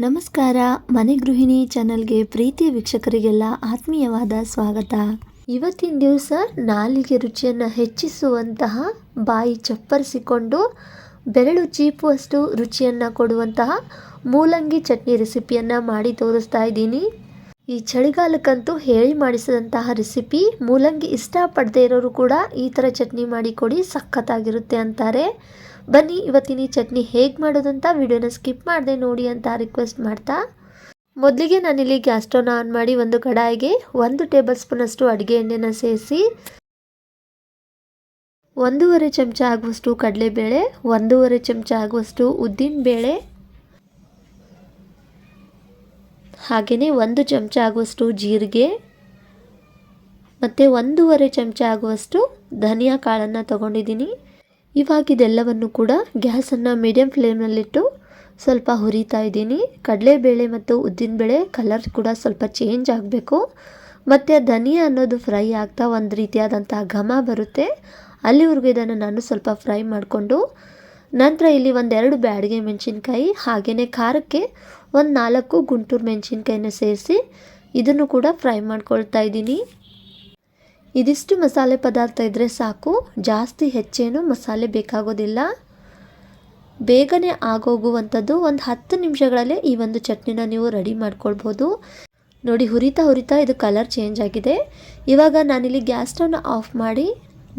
ನಮಸ್ಕಾರ. ಮನೆ ಗೃಹಿಣಿ ಚಾನಲ್ಗೆ ಪ್ರೀತಿಯ ವೀಕ್ಷಕರಿಗೆಲ್ಲ ಆತ್ಮೀಯವಾದ ಸ್ವಾಗತ. ಇವತ್ತಿನ ದಿವಸ ನಾಲಿಗೆ ರುಚಿಯನ್ನು ಹೆಚ್ಚಿಸುವಂತಹ, ಬಾಯಿ ಚಪ್ಪರಿಸಿಕೊಂಡು ಬೆರಳು ಚೀಪುವಷ್ಟು ರುಚಿಯನ್ನು ಕೊಡುವಂತಹ ಮೂಲಂಗಿ ಚಟ್ನಿ ರೆಸಿಪಿಯನ್ನು ಮಾಡಿ ತೋರಿಸ್ತಾ ಇದ್ದೀನಿ. ಈ ಚಳಿಗಾಲಕ್ಕಂತೂ ಹೇಳಿ ಮಾಡಿಸಿದಂತಹ ರೆಸಿಪಿ. ಮೂಲಂಗಿ ಇಷ್ಟಪಡದೇ ಇರೋರು ಕೂಡ ಈ ಥರ ಚಟ್ನಿ ಮಾಡಿಕೊಡಿ, ಸಖತ್ತಾಗಿರುತ್ತೆ ಅಂತಾರೆ. ಬನ್ನಿ ಇವತ್ತಿನ ಈ ಚಟ್ನಿ ಹೇಗೆ ಮಾಡೋದು ಅಂತ ವಿಡಿಯೋನ ಸ್ಕಿಪ್ ಮಾಡದೆ ನೋಡಿ ಅಂತ ರಿಕ್ವೆಸ್ಟ್ ಮಾಡ್ತಾ, ಮೊದಲಿಗೆ ನಾನಿಲ್ಲಿ ಗ್ಯಾಸ್ ಸ್ಟವ್ನ ಆನ್ ಮಾಡಿ ಒಂದು ಕಡಾಯಿಗೆ 1 ಟೇಬಲ್ ಸ್ಪೂನ್ ಅಷ್ಟು ಅಡುಗೆ ಎಣ್ಣೆನ ಸೇರಿಸಿ 1.5 ಚಮಚ ಆಗುವಷ್ಟು ಕಡಲೆಬೇಳೆ, 1.5 ಚಮಚ ಆಗುವಷ್ಟು ಉದ್ದಿನಬೇಳೆ, ಹಾಗೆಯೇ 1 ಚಮಚ ಆಗುವಷ್ಟು ಜೀರಿಗೆ ಮತ್ತು 1.5 ಚಮಚ ಆಗುವಷ್ಟು ಧನಿಯಾ ಕಾಳನ್ನು ತಗೊಂಡಿದ್ದೀನಿ. ಇವಾಗ ಇದೆಲ್ಲವನ್ನು ಕೂಡ ಗ್ಯಾಸನ್ನು ಮೀಡಿಯಂ ಫ್ಲೇಮ್ನಲ್ಲಿಟ್ಟು ಸ್ವಲ್ಪ ಹುರಿತಾ ಇದ್ದೀನಿ. ಕಡಲೆಬೇಳೆ ಮತ್ತು ಉದ್ದಿನಬೇಳೆ ಕಲರ್ ಕೂಡ ಸ್ವಲ್ಪ ಚೇಂಜ್ ಆಗಬೇಕು. ಮತ್ತು ಧನಿಯಾ ಅನ್ನೋದು ಫ್ರೈ ಆಗ್ತಾ ಒಂದು ರೀತಿಯಾದಂಥ ಘಮ ಬರುತ್ತೆ. ಅಲ್ಲಿವರೆಗೂ ಇದನ್ನು ನಾನು ಸ್ವಲ್ಪ ಫ್ರೈ ಮಾಡಿಕೊಂಡು, ನಂತರ ಇಲ್ಲಿ 1-2 ಬ್ಯಾಡಗೆ ಮೆಣಸಿನ್ಕಾಯಿ, ಹಾಗೆಯೇ ಖಾರಕ್ಕೆ 4 ಗುಂಟೂರು ಮೆಣಸಿನ್ಕಾಯಿನ ಸೇರಿಸಿ ಇದನ್ನು ಕೂಡ ಫ್ರೈ ಮಾಡ್ಕೊಳ್ತಾ ಇದ್ದೀನಿ. ಇದಿಷ್ಟು ಮಸಾಲೆ ಪದಾರ್ಥ ಇದ್ದರೆ ಸಾಕು, ಜಾಸ್ತಿ ಹೆಚ್ಚೇನು ಮಸಾಲೆ ಬೇಕಾಗೋದಿಲ್ಲ. ಬೇಗನೆ ಆಗೋಗುವಂಥದ್ದು. ಒಂದು 10 ನಿಮಿಷಗಳಲ್ಲೇ ಈ ಒಂದು ಚಟ್ನಿನ ನೀವು ರೆಡಿ ಮಾಡ್ಕೊಳ್ಬೋದು. ನೋಡಿ, ಹುರಿತಾ ಇದು ಕಲರ್ ಚೇಂಜ್ ಆಗಿದೆ. ಇವಾಗ ನಾನಿಲ್ಲಿ ಗ್ಯಾಸ್ ಸ್ಟವ್ನ ಆಫ್ ಮಾಡಿ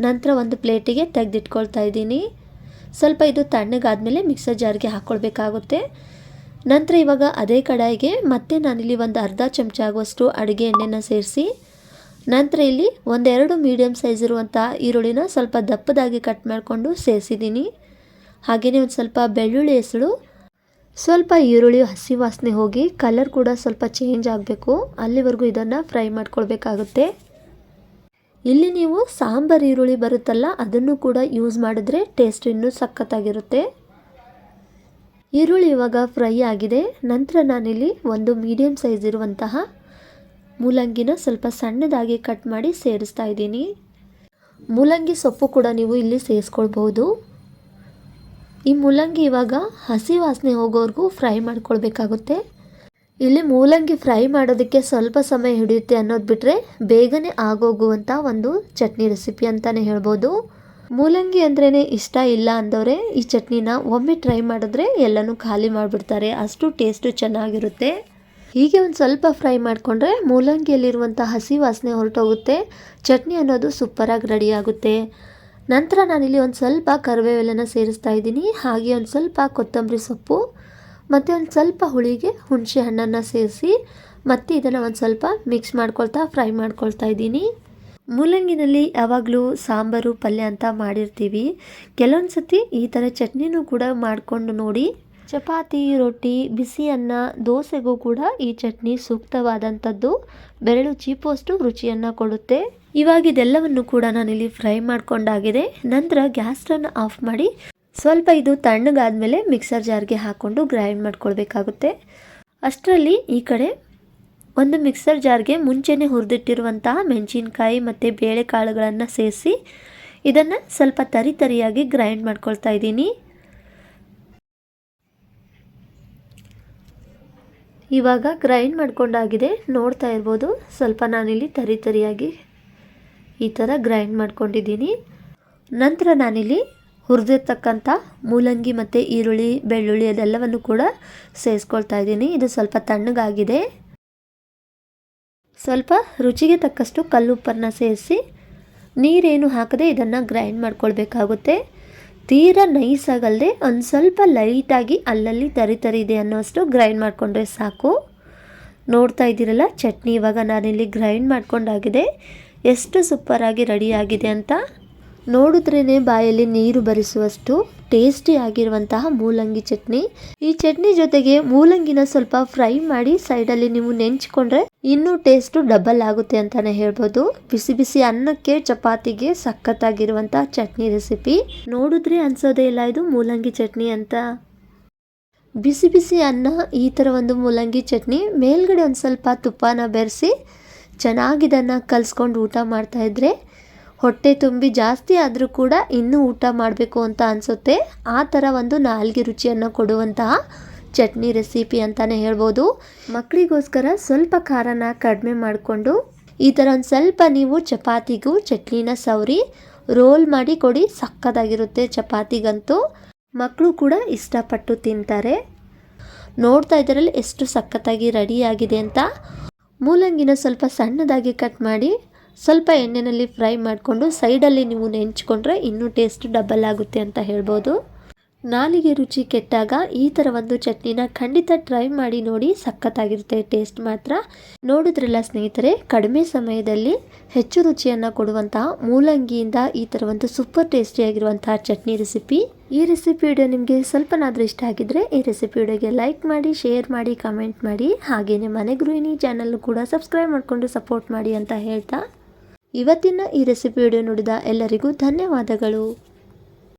ನಂತರ ಒಂದು ಪ್ಲೇಟಿಗೆ ತೆಗೆದಿಟ್ಕೊಳ್ತಾ ಇದ್ದೀನಿ. ಸ್ವಲ್ಪ ಇದು ತಣ್ಣಗಾದ್ಮೇಲೆ ಮಿಕ್ಸರ್ ಜಾರ್ಗೆ ಹಾಕ್ಕೊಳ್ಬೇಕಾಗುತ್ತೆ. ನಂತರ ಇವಾಗ ಅದೇ ಕಡಾಯಿಗೆ ಮತ್ತೆ ನಾನಿಲ್ಲಿ ಒಂದು ಅರ್ಧ ಚಮಚ ಆಗುವಷ್ಟು ಅಡುಗೆ ಎಣ್ಣೆನ ಸೇರಿಸಿ, ನಂತರ ಇಲ್ಲಿ 1-2 ಮೀಡಿಯಮ್ ಸೈಜ್ ಇರುವಂಥ ಈರುಳ್ಳಿನ ಸ್ವಲ್ಪ ದಪ್ಪದಾಗಿ ಕಟ್ ಮಾಡಿಕೊಂಡು ಸೇರಿಸಿದ್ದೀನಿ. ಹಾಗೆಯೇ ಒಂದು ಸ್ವಲ್ಪ ಬೆಳ್ಳುಳ್ಳಿ ಹೆಸಳು, ಸ್ವಲ್ಪ ಈರುಳ್ಳಿ ಹಸಿ ವಾಸನೆ ಹೋಗಿ ಕಲರ್ ಕೂಡ ಸ್ವಲ್ಪ ಚೇಂಜ್ ಆಗಬೇಕು, ಅಲ್ಲಿವರೆಗೂ ಇದನ್ನು ಫ್ರೈ ಮಾಡ್ಕೊಳ್ಬೇಕಾಗುತ್ತೆ. ಇಲ್ಲಿ ನೀವು ಸಾಂಬಾರು ಈರುಳ್ಳಿ ಬರುತ್ತಲ್ಲ, ಅದನ್ನು ಕೂಡ ಯೂಸ್ ಮಾಡಿದ್ರೆ ಟೇಸ್ಟ್ ಇನ್ನೂ ಸಖತ್ತಾಗಿರುತ್ತೆ. ಈರುಳ್ಳಿ ಇವಾಗ ಫ್ರೈ ಆಗಿದೆ. ನಂತರ ನಾನಿಲ್ಲಿ ಒಂದು ಮೀಡಿಯಮ್ ಸೈಜ್ ಇರುವಂತಹ ಮೂಲಂಗಿನ ಸ್ವಲ್ಪ ಸಣ್ಣದಾಗಿ ಕಟ್ ಮಾಡಿ ಸೇರಿಸ್ತಾ ಇದ್ದೀನಿ. ಮೂಲಂಗಿ ಸೊಪ್ಪು ಕೂಡ ನೀವು ಇಲ್ಲಿ ಸೇರಿಸ್ಕೊಳ್ಬಹುದು. ಈ ಮೂಲಂಗಿ ಇವಾಗ ಹಸಿ ವಾಸನೆ ಹೋಗೋವರೆಗೂ ಫ್ರೈ ಮಾಡ್ಕೊಳ್ಬೇಕಾಗುತ್ತೆ. ಇಲ್ಲಿ ಮೂಲಂಗಿ ಫ್ರೈ ಮಾಡೋದಕ್ಕೆ ಸ್ವಲ್ಪ ಸಮಯ ಹಿಡಿಯುತ್ತೆ ಅನ್ನೋದು ಬಿಟ್ಟರೆ ಬೇಗನೆ ಆಗೋಗುವಂಥ ಒಂದು ಚಟ್ನಿ ರೆಸಿಪಿ ಅಂತಲೇ ಹೇಳ್ಬೋದು. ಮೂಲಂಗಿ ಅಂದ್ರೇ ಇಷ್ಟ ಇಲ್ಲ ಅಂದವರೇ ಈ ಚಟ್ನಿನ ಒಮ್ಮೆ ಟ್ರೈ ಮಾಡಿದ್ರೆ ಎಲ್ಲನೂ ಖಾಲಿ ಮಾಡಿಬಿಡ್ತಾರೆ, ಅಷ್ಟು ಟೇಸ್ಟು ಚೆನ್ನಾಗಿರುತ್ತೆ. ಹೀಗೆ ಒಂದು ಸ್ವಲ್ಪ ಫ್ರೈ ಮಾಡಿಕೊಂಡ್ರೆ ಮೂಲಂಗಿಯಲ್ಲಿರುವಂಥ ಹಸಿ ವಾಸನೆ ಹೊರಟೋಗುತ್ತೆ, ಚಟ್ನಿ ಅನ್ನೋದು ಸೂಪರಾಗಿ ರೆಡಿ ಆಗುತ್ತೆ. ನಂತರ ನಾನಿಲ್ಲಿ ಒಂದು ಸ್ವಲ್ಪ ಕರಿಬೇವೆಲ್ಲನ ಸೇರಿಸ್ತಾ ಇದ್ದೀನಿ. ಹಾಗೆ ಒಂದು ಸ್ವಲ್ಪ ಕೊತ್ತಂಬರಿ ಸೊಪ್ಪು ಮತ್ತು ಒಂದು ಸ್ವಲ್ಪ ಹುಳಿಗೆ ಹುಣಸೆ ಹಣ್ಣನ್ನು ಸೇರಿಸಿ ಮತ್ತು ಇದನ್ನು ಒಂದು ಸ್ವಲ್ಪ ಮಿಕ್ಸ್ ಮಾಡ್ಕೊಳ್ತಾ ಫ್ರೈ ಮಾಡ್ಕೊಳ್ತಾ ಇದ್ದೀನಿ. ಮೂಲಂಗಿನಲ್ಲಿ ಯಾವಾಗಲೂ ಸಾಂಬಾರು ಪಲ್ಯ ಅಂತ ಮಾಡಿರ್ತೀವಿ, ಕೆಲವೊಂದು ಸತಿ ಈ ಥರ ಚಟ್ನಿನೂ ಕೂಡ ಮಾಡಿಕೊಂಡು ನೋಡಿ. ಚಪಾತಿ, ರೊಟ್ಟಿ, ಬಿಸಿ ಅನ್ನ, ದೋಸೆಗೂ ಕೂಡ ಈ ಚಟ್ನಿ ಸೂಕ್ತವಾದಂಥದ್ದು. ಬೆರಳು ಚೀಪುವಷ್ಟು ರುಚಿಯನ್ನು ಕೊಡುತ್ತೆ. ಇವಾಗ ಇದೆಲ್ಲವನ್ನು ಕೂಡ ನಾನಿಲ್ಲಿ ಫ್ರೈ ಮಾಡ್ಕೊಂಡಾಗಿದೆ. ನಂತರ ಗ್ಯಾಸ್ ಸ್ಟವ್ನ ಆಫ್ ಮಾಡಿ ಸ್ವಲ್ಪ ಇದು ತಣ್ಣಗಾದ್ಮೇಲೆ ಮಿಕ್ಸರ್ ಜಾರ್ಗೆ ಹಾಕ್ಕೊಂಡು ಗ್ರೈಂಡ್ ಮಾಡ್ಕೊಳ್ಬೇಕಾಗುತ್ತೆ. ಅಷ್ಟರಲ್ಲಿ ಈ ಕಡೆ ಒಂದು ಮಿಕ್ಸರ್ ಜಾರ್ಗೆ ಮುಂಚೆನೇ ಹುರಿದಿಟ್ಟಿರುವಂತಹ ಮೆಣಸಿನ್ಕಾಯಿ ಮತ್ತು ಬೇಳೆಕಾಳುಗಳನ್ನು ಸೇರಿಸಿ ಇದನ್ನು ಸ್ವಲ್ಪ ತರಿಯಾಗಿ ಗ್ರೈಂಡ್ ಮಾಡ್ಕೊಳ್ತಾ ಇದ್ದೀನಿ. ಇವಾಗ ಗ್ರೈಂಡ್ ಮಾಡ್ಕೊಂಡಾಗಿದೆ, ನೋಡ್ತಾ ಇರ್ಬೋದು. ಸ್ವಲ್ಪ ನಾನಿಲ್ಲಿ ತರಿಯಾಗಿ ಈ ಥರ ಗ್ರೈಂಡ್ ಮಾಡ್ಕೊಂಡಿದ್ದೀನಿ. ನಂತರ ನಾನಿಲ್ಲಿ ಹುರಿದಿರ್ತಕ್ಕಂಥ ಮೂಲಂಗಿ ಮತ್ತು ಈರುಳ್ಳಿ, ಬೆಳ್ಳುಳ್ಳಿ ಅದೆಲ್ಲವನ್ನು ಕೂಡ ಸೇರಿಸ್ಕೊಳ್ತಾ ಇದ್ದೀನಿ. ಇದು ಸ್ವಲ್ಪ ತಣ್ಣಗಾಗಿದೆ. ಸ್ವಲ್ಪ ರುಚಿಗೆ ತಕ್ಕಷ್ಟು ಕಲ್ಲುಪ್ಪನ್ನು ಸೇರಿಸಿ ನೀರೇನು ಹಾಕದೆ ಇದನ್ನು ಗ್ರೈಂಡ್ ಮಾಡ್ಕೊಳ್ಬೇಕಾಗುತ್ತೆ. ತೀರಾ ನೈಸ್ ಆಗಲ್ಲದೆ ಒಂದು ಸ್ವಲ್ಪ ಲೈಟಾಗಿ ಅಲ್ಲಲ್ಲಿ ತರಿ ಇದೆ ಅನ್ನೋಷ್ಟು ಗ್ರೈಂಡ್ ಮಾಡಿಕೊಂಡ್ರೆ ಸಾಕು. ನೋಡ್ತಾ ಇದ್ದೀರಲ್ಲ, ಚಟ್ನಿ ಇವಾಗ ನಾನಿಲ್ಲಿ ಗ್ರೈಂಡ್ ಮಾಡ್ಕೊಂಡಾಗಿದೆ. ಎಷ್ಟು ಸೂಪರಾಗಿ ರೆಡಿಯಾಗಿದೆ ಅಂತ ನೋಡಿದ್ರೇ ಬಾಯಲ್ಲಿ ನೀರು ಬರಿಸುವಷ್ಟು ಟೇಸ್ಟಿ ಆಗಿರುವಂತಹ ಮೂಲಂಗಿ ಚಟ್ನಿ. ಈ ಚಟ್ನಿ ಜೊತೆಗೆ ಮೂಲಂಗಿನ ಸ್ವಲ್ಪ ಫ್ರೈ ಮಾಡಿ ಸೈಡಲ್ಲಿ ನೀವು ನೆಂಚ್ಕೊಂಡ್ರೆ ಇನ್ನೂ ಟೇಸ್ಟು ಡಬಲ್ ಆಗುತ್ತೆ ಅಂತಲೇ ಹೇಳ್ಬೋದು. ಬಿಸಿ ಬಿಸಿ ಅನ್ನಕ್ಕೆ, ಚಪಾತಿಗೆ ಸಖತ್ತಾಗಿರುವಂತಹ ಚಟ್ನಿ ರೆಸಿಪಿ. ನೋಡಿದ್ರೆ ಅನ್ಸೋದೇ ಇಲ್ಲ ಇದು ಮೂಲಂಗಿ ಚಟ್ನಿ ಅಂತ. ಬಿಸಿ ಬಿಸಿ ಅನ್ನ, ಈ ಥರ ಒಂದು ಮೂಲಂಗಿ ಚಟ್ನಿ ಮೇಲ್ಗಡೆ ಒಂದು ಸ್ವಲ್ಪ ತುಪ್ಪನ ಬೆರೆಸಿ ಚೆನ್ನಾಗಿದನ್ನು ಕಲಿಸ್ಕೊಂಡು ಊಟ ಮಾಡ್ತಾಯಿದ್ರೆ ಹೊಟ್ಟೆ ತುಂಬಿ ಜಾಸ್ತಿ ಆದರೂ ಕೂಡ ಇನ್ನೂ ಊಟ ಮಾಡಬೇಕು ಅಂತ ಅನಿಸುತ್ತೆ. ಆ ಥರ ಒಂದು ನಾಲ್ಗೆ ರುಚಿಯನ್ನು ಕೊಡುವಂತಹ ಚಟ್ನಿ ರೆಸಿಪಿ ಅಂತಲೇ ಹೇಳ್ಬೋದು. ಮಕ್ಕಳಿಗೋಸ್ಕರ ಸ್ವಲ್ಪ ಖಾರನ ಕಡಿಮೆ ಮಾಡಿಕೊಂಡು ಈ ಥರ ಒಂದು ಸ್ವಲ್ಪ ನೀವು ಚಪಾತಿಗೂ ಚಟ್ನಿನ ಸವರಿ ರೋಲ್ ಮಾಡಿ ಕೊಡಿ. ಸಕ್ಕತ್ತಾಗಿರುತ್ತೆ. ಚಪಾತಿಗಂತೂ ಮಕ್ಕಳು ಕೂಡ ಇಷ್ಟಪಟ್ಟು ತಿಂತಾರೆ. ನೋಡ್ತಾ ಇದ್ದಾರಲ್ಲಿ ಎಷ್ಟು ಸಕ್ಕತ್ತಾಗಿ ರೆಡಿಯಾಗಿದೆ ಅಂತ. ಮೂಲಂಗಿನ ಸ್ವಲ್ಪ ಸಣ್ಣದಾಗಿ ಕಟ್ ಮಾಡಿ ಸ್ವಲ್ಪ ಎಣ್ಣೆಯಲ್ಲಿ ಫ್ರೈ ಮಾಡಿಕೊಂಡು ಸೈಡಲ್ಲಿ ನೀವು ನೆಂಚ್ಕೊಂಡ್ರೆ ಇನ್ನೂ ಟೇಸ್ಟ್ ಡಬಲ್ ಆಗುತ್ತೆ ಅಂತ ಹೇಳ್ಬೋದು. ನಾಲಿಗೆ ರುಚಿ ಕೆಟ್ಟಾಗ ಈ ಥರ ಒಂದು ಚಟ್ನಿನ ಖಂಡಿತ ಟ್ರೈ ಮಾಡಿ ನೋಡಿ. ಸಖತ್ತಾಗಿರುತ್ತೆ ಟೇಸ್ಟ್ ಮಾತ್ರ. ನೋಡಿದ್ರಲ್ಲ ಸ್ನೇಹಿತರೆ, ಕಡಿಮೆ ಸಮಯದಲ್ಲಿ ಹೆಚ್ಚು ರುಚಿಯನ್ನು ಕೊಡುವಂತಹ ಮೂಲಂಗಿಯಿಂದ ಈ ಥರ ಒಂದು ಸೂಪರ್ ಟೇಸ್ಟಿಯಾಗಿರುವಂತಹ ಚಟ್ನಿ ರೆಸಿಪಿ. ಈ ರೆಸಿಪಿ ವಿಡಿಯೋ ನಿಮಗೆ ಸ್ವಲ್ಪನಾದರೂ ಇಷ್ಟ ಆಗಿದ್ರೆ ಈ ರೆಸಿಪಿ ವಿಡಿಯೋಗೆ ಲೈಕ್ ಮಾಡಿ, ಶೇರ್ ಮಾಡಿ, ಕಮೆಂಟ್ ಮಾಡಿ. ಹಾಗೆಯೇ ಮನೆ ಗೃಹಿಣಿ ಚಾನಲ್ ಕೂಡ ಸಬ್ಸ್ಕ್ರೈಬ್ ಮಾಡಿಕೊಂಡು ಸಪೋರ್ಟ್ ಮಾಡಿ ಅಂತ ಹೇಳ್ತಾ ಇವತ್ತಿನ ಈ ರೆಸಿಪಿ ವಿಡಿಯೋ ನೋಡಿದ ಎಲ್ಲರಿಗೂ ಧನ್ಯವಾದಗಳು.